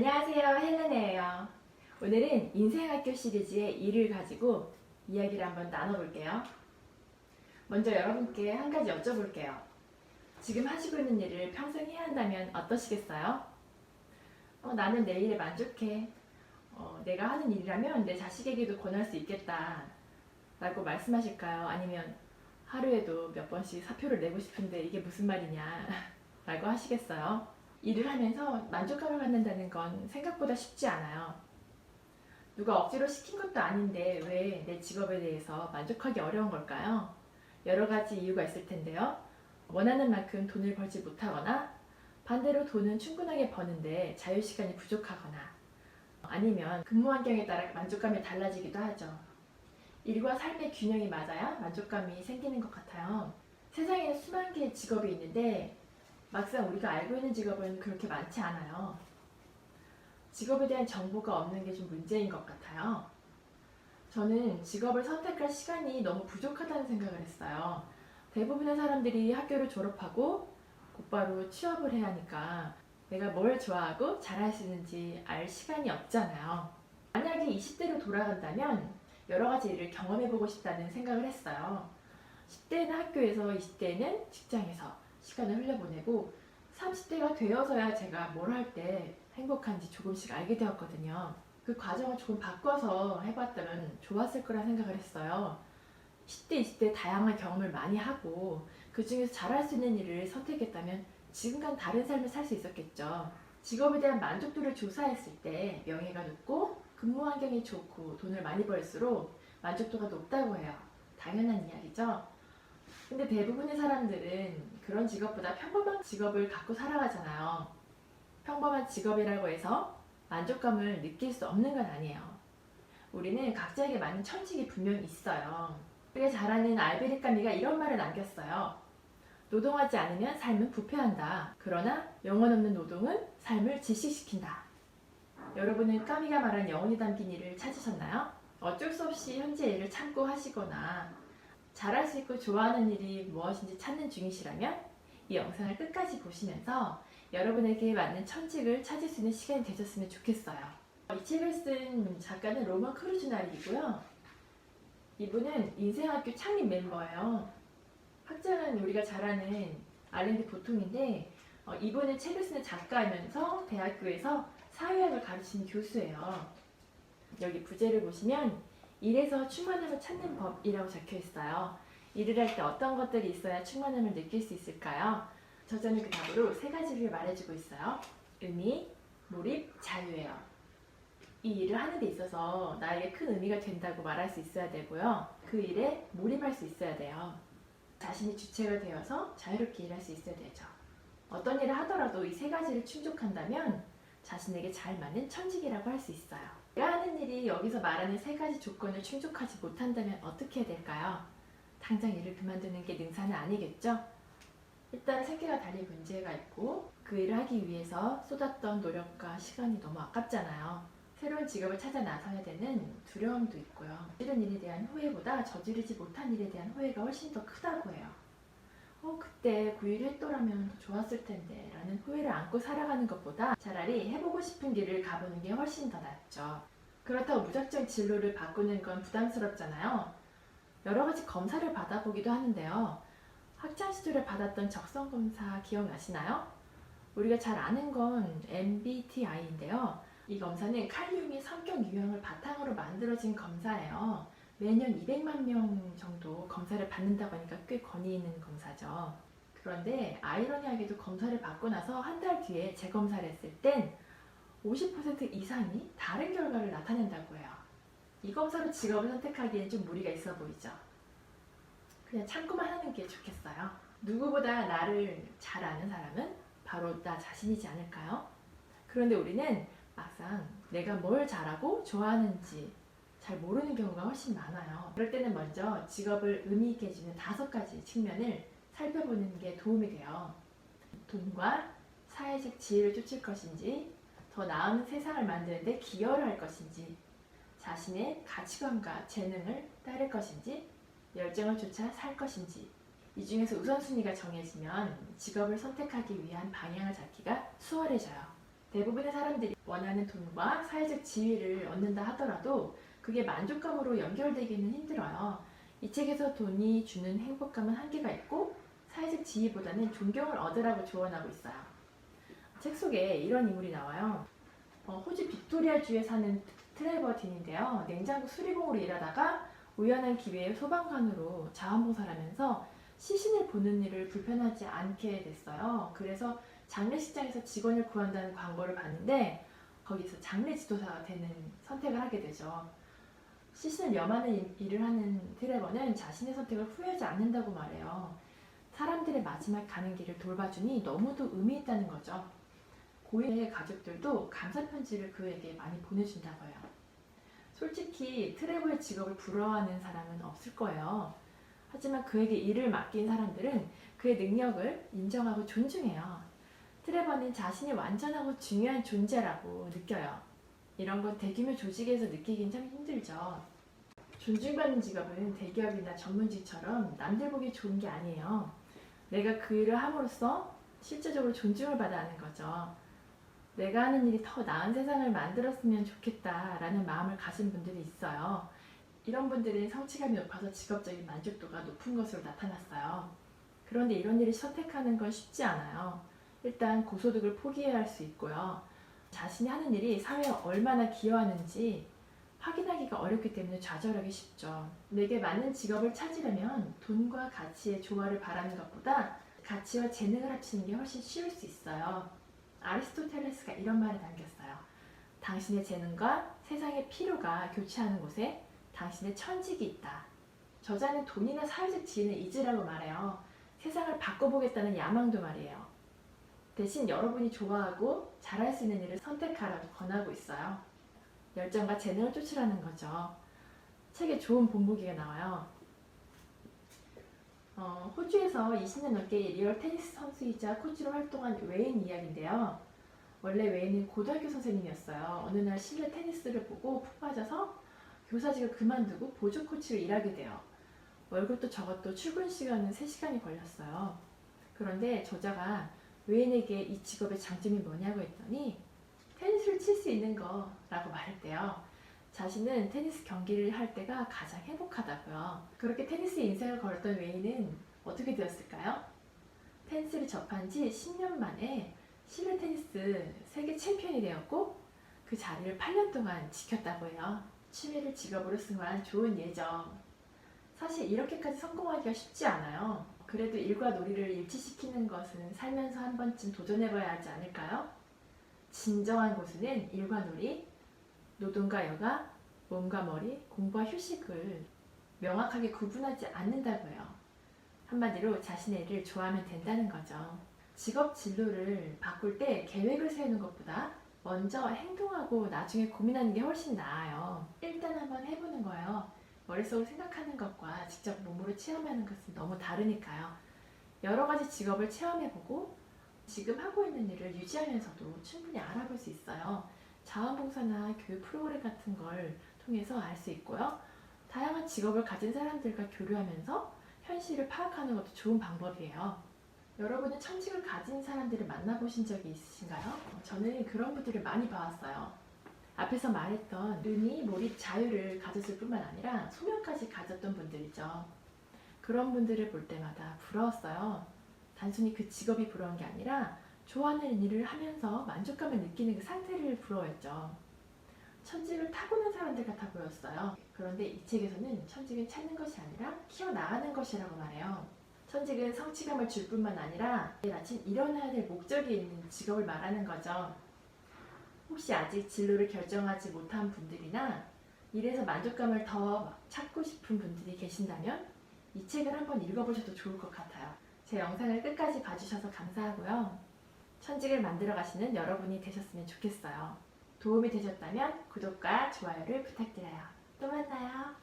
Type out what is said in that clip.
안녕하세요, 헬레네예요. 오늘은 인생학교 시리즈의 일을 가지고 이야기를 한번 나눠볼게요. 먼저 여러분께 한 가지 여쭤볼게요. 지금 하시고 있는 일을 평생 해야 한다면 어떠시겠어요? 나는 내 일에 만족해. 내가 하는 일이라면 내 자식에게도 권할 수 있겠다 라고 말씀하실까요? 아니면 하루에도 몇 번씩 사표를 내고 싶은데 이게 무슨 말이냐 라고 하시겠어요? 일을 하면서 만족감을 갖는다는 건 생각보다 쉽지 않아요. 누가 억지로 시킨 것도 아닌데 왜 내 직업에 대해서 만족하기 어려운 걸까요? 여러 가지 이유가 있을 텐데요. 원하는 만큼 돈을 벌지 못하거나 반대로 돈은 충분하게 버는데 자유시간이 부족하거나 아니면 근무 환경에 따라 만족감이 달라지기도 하죠. 일과 삶의 균형이 맞아야 만족감이 생기는 것 같아요. 세상에는 수만 개의 직업이 있는데 막상 우리가 알고 있는 직업은 그렇게 많지 않아요. 직업에 대한 정보가 없는 게 좀 문제인 것 같아요. 저는 직업을 선택할 시간이 너무 부족하다는 생각을 했어요. 대부분의 사람들이 학교를 졸업하고 곧바로 취업을 해야 하니까 내가 뭘 좋아하고 잘할 수 있는지 알 시간이 없잖아요. 만약에 20대로 돌아간다면 여러 가지 일을 경험해보고 싶다는 생각을 했어요. 10대는 학교에서, 20대는 직장에서 시간을 흘려보내고 30대가 되어서야 제가 뭘 할 때 행복한지 조금씩 알게 되었거든요. 그 과정을 조금 바꿔서 해봤다면 좋았을 거라 생각을 했어요. 10대, 20대 다양한 경험을 많이 하고 그 중에서 잘할 수 있는 일을 선택했다면 지금과는 다른 삶을 살 수 있었겠죠. 직업에 대한 만족도를 조사했을 때 명예가 높고 근무 환경이 좋고 돈을 많이 벌수록 만족도가 높다고 해요. 당연한 이야기죠. 근데 대부분의 사람들은 그런 직업보다 평범한 직업을 갖고 살아가잖아요. 평범한 직업이라고 해서 만족감을 느낄 수 없는 건 아니에요. 우리는 각자에게 맞는 천직이 분명히 있어요. 우리가 잘 아는 알베르 까미가 이런 말을 남겼어요. 노동하지 않으면 삶은 부패한다. 그러나 영혼 없는 노동은 삶을 질식시킨다. 여러분은 까미가 말한 영혼이 담긴 일을 찾으셨나요? 어쩔 수 없이 현재 일을 참고 하시거나 잘할 수 있고 좋아하는 일이 무엇인지 찾는 중이시라면 이 영상을 끝까지 보시면서 여러분에게 맞는 천직을 찾을 수 있는 시간이 되셨으면 좋겠어요. 이 책을 쓴 작가는 로먼 크루즈나릭이고요. 이분은 인생학교 창립 멤버예요. 학자는 우리가 잘 아는 알랭드 보통인데 이분은 책을 쓰는 작가이면서 대학교에서 사회학을 가르치는 교수예요. 여기 부제를 보시면 일에서 충만함을 찾는 법이라고 적혀 있어요. 일을 할 때 어떤 것들이 있어야 충만함을 느낄 수 있을까요? 저자는 그 답으로 세 가지를 말해주고 있어요. 의미, 몰입, 자유예요. 이 일을 하는 데 있어서 나에게 큰 의미가 된다고 말할 수 있어야 되고요. 그 일에 몰입할 수 있어야 돼요. 자신이 주체가 되어서 자유롭게 일할 수 있어야 되죠. 어떤 일을 하더라도 이 세 가지를 충족한다면 자신에게 잘 맞는 천직이라고 할 수 있어요. 내가 하는 일이 여기서 말하는 세 가지 조건을 충족하지 못한다면 어떻게 해야 될까요? 당장 일을 그만두는 게 능사는 아니겠죠? 일단 생계가 달릴 문제가 있고 그 일을 하기 위해서 쏟았던 노력과 시간이 너무 아깝잖아요. 새로운 직업을 찾아 나서야 되는 두려움도 있고요. 저지른 일에 대한 후회보다 저지르지 못한 일에 대한 후회가 훨씬 더 크다고 해요. 그때 그 일을 했더라면 더 좋았을 텐데 라는 후회를 안고 살아가는 것보다 차라리 해보고 싶은 길을 가보는 게 훨씬 더 낫죠. 그렇다고 무작정 진로를 바꾸는 건 부담스럽잖아요. 여러 가지 검사를 받아보기도 하는데요. 학창시절에 받았던 적성검사 기억나시나요? 우리가 잘 아는 건 MBTI인데요. 이 검사는 칼륨이 성격 유형을 바탕으로 만들어진 검사예요. 매년 200만 명 정도 검사를 받는다고 하니까 꽤 권위 있는 검사죠. 그런데 아이러니하게도 검사를 받고 나서 한 달 뒤에 재검사를 했을 땐 50% 이상이 다른 결과를 나타낸다고 해요. 이 검사로 직업을 선택하기엔 좀 무리가 있어 보이죠. 그냥 참고만 하는 게 좋겠어요. 누구보다 나를 잘 아는 사람은 바로 나 자신이지 않을까요? 그런데 우리는 막상 내가 뭘 잘하고 좋아하는지 잘 모르는 경우가 훨씬 많아요. 그럴 때는 먼저 직업을 의미 있게 해주는 5가지 측면을 살펴보는 게 도움이 돼요. 돈과 사회적 지위를 쫓을 것인지, 더 나은 세상을 만드는데 기여를 할 것인지, 자신의 가치관과 재능을 따를 것인지, 열정을 쫓아 살 것인지, 이 중에서 우선순위가 정해지면 직업을 선택하기 위한 방향을 잡기가 수월해져요. 대부분의 사람들이 원하는 돈과 사회적 지위를 얻는다 하더라도 그게 만족감으로 연결되기는 힘들어요. 이 책에서 돈이 주는 행복감은 한계가 있고 사회적 지위보다는 존경을 얻으라고 조언하고 있어요. 책 속에 이런 인물이 나와요. 호주 빅토리아주에 사는 트레버 딘인데요. 냉장고 수리공으로 일하다가 우연한 기회에 소방관으로 자원봉사를 하면서 시신을 보는 일을 불편하지 않게 됐어요. 그래서 장례식장에서 직원을 구한다는 광고를 봤는데 거기서 장례 지도사가 되는 선택을 하게 되죠. 시신을 염하는 일을 하는 트레버는 자신의 선택을 후회하지 않는다고 말해요. 사람들의 마지막 가는 길을 돌봐주니 너무도 의미 있다는 거죠. 고인의 가족들도 감사 편지를 그에게 많이 보내준다고 해요. 솔직히 트레버의 직업을 부러워하는 사람은 없을 거예요. 하지만 그에게 일을 맡긴 사람들은 그의 능력을 인정하고 존중해요. 트레버는 자신이 완전하고 중요한 존재라고 느껴요. 이런 건 대규모 조직에서 느끼긴 참 힘들죠. 존중받는 직업은 대기업이나 전문직처럼 남들 보기 좋은 게 아니에요. 내가 그 일을 함으로써 실제적으로 존중을 받아야 하는 거죠. 내가 하는 일이 더 나은 세상을 만들었으면 좋겠다라는 마음을 가진 분들이 있어요. 이런 분들은 성취감이 높아서 직업적인 만족도가 높은 것으로 나타났어요. 그런데 이런 일을 선택하는 건 쉽지 않아요. 일단 고소득을 포기해야 할 수 있고요. 자신이 하는 일이 사회에 얼마나 기여하는지 확인하기가 어렵기 때문에 좌절하기 쉽죠. 내게 맞는 직업을 찾으려면 돈과 가치의 조화를 바라는 것보다 가치와 재능을 합치는 게 훨씬 쉬울 수 있어요. 아리스토텔레스가 이런 말을 남겼어요. 당신의 재능과 세상의 필요가 교차하는 곳에 당신의 천직이 있다. 저자는 돈이나 사회적 지위는 잊으라고 말해요. 세상을 바꿔보겠다는 야망도 말이에요. 대신 여러분이 좋아하고 잘할 수 있는 일을 선택하라고 권하고 있어요. 열정과 재능을 쫓으라는 거죠. 책에 좋은 본보기가 나와요. 호주에서 20년 넘게 리얼 테니스 선수이자 코치로 활동한 웨인 이야기인데요. 원래 웨인은 고등학교 선생님이었어요. 어느 날 실내 테니스를 보고 푹 빠져서 교사직을 그만두고 보조 코치로 일하게 돼요. 월급도 적었고 출근 시간은 3시간이 걸렸어요. 그런데 저자가 웨인에게 이 직업의 장점이 뭐냐고 했더니 테니스를 칠 수 있는 거라고 말했대요. 자신은 테니스 경기를 할 때가 가장 행복하다고요. 그렇게 테니스 인생을 걸었던 웨인은 어떻게 되었을까요? 테니스를 접한 지 10년 만에 실내 테니스 세계 챔피언이 되었고 그 자리를 8년 동안 지켰다고 해요. 취미를 직업으로 승화한 좋은 예죠. 사실 이렇게까지 성공하기가 쉽지 않아요. 그래도 일과 놀이를 일치시키는 것은 살면서 한 번쯤 도전해봐야 하지 않을까요? 진정한 고수는 일과 놀이, 노동과 여가, 몸과 머리, 공부와 휴식을 명확하게 구분하지 않는다고 해요. 한마디로 자신의 일을 좋아하면 된다는 거죠. 직업 진로를 바꿀 때 계획을 세우는 것보다 먼저 행동하고 나중에 고민하는 게 훨씬 나아요. 일단 한번 해보는 거예요. 머릿속으로 생각하는 것과 직접 몸으로 체험하는 것은 너무 다르니까요. 여러 가지 직업을 체험해보고 지금 하고 있는 일을 유지하면서도 충분히 알아볼 수 있어요. 자원봉사나 교육 프로그램 같은 걸 통해서 알 수 있고요. 다양한 직업을 가진 사람들과 교류하면서 현실을 파악하는 것도 좋은 방법이에요. 여러분은 천직을 가진 사람들을 만나보신 적이 있으신가요? 저는 그런 분들을 많이 봐왔어요. 앞에서 말했던 눈이 몰입 자유를 가졌을 뿐만 아니라 소명까지 가졌던 분들이죠. 그런 분들을 볼 때마다 부러웠어요. 단순히 그 직업이 부러운 게 아니라 좋아하는 일을 하면서 만족감을 느끼는 그 상태를 부러워했죠. 천직을 타고난 사람들 같아 보였어요. 그런데 이 책에서는 천직은 찾는 것이 아니라 키워나가는 것이라고 말해요. 천직은 성취감을 줄 뿐만 아니라 내일 아침 일어나야 될 목적이 있는 직업을 말하는 거죠. 혹시 아직 진로를 결정하지 못한 분들이나 일에서 만족감을 더 찾고 싶은 분들이 계신다면 이 책을 한번 읽어보셔도 좋을 것 같아요. 제 영상을 끝까지 봐주셔서 감사하고요. 천직을 만들어 가시는 여러분이 되셨으면 좋겠어요. 도움이 되셨다면 구독과 좋아요를 부탁드려요. 또 만나요.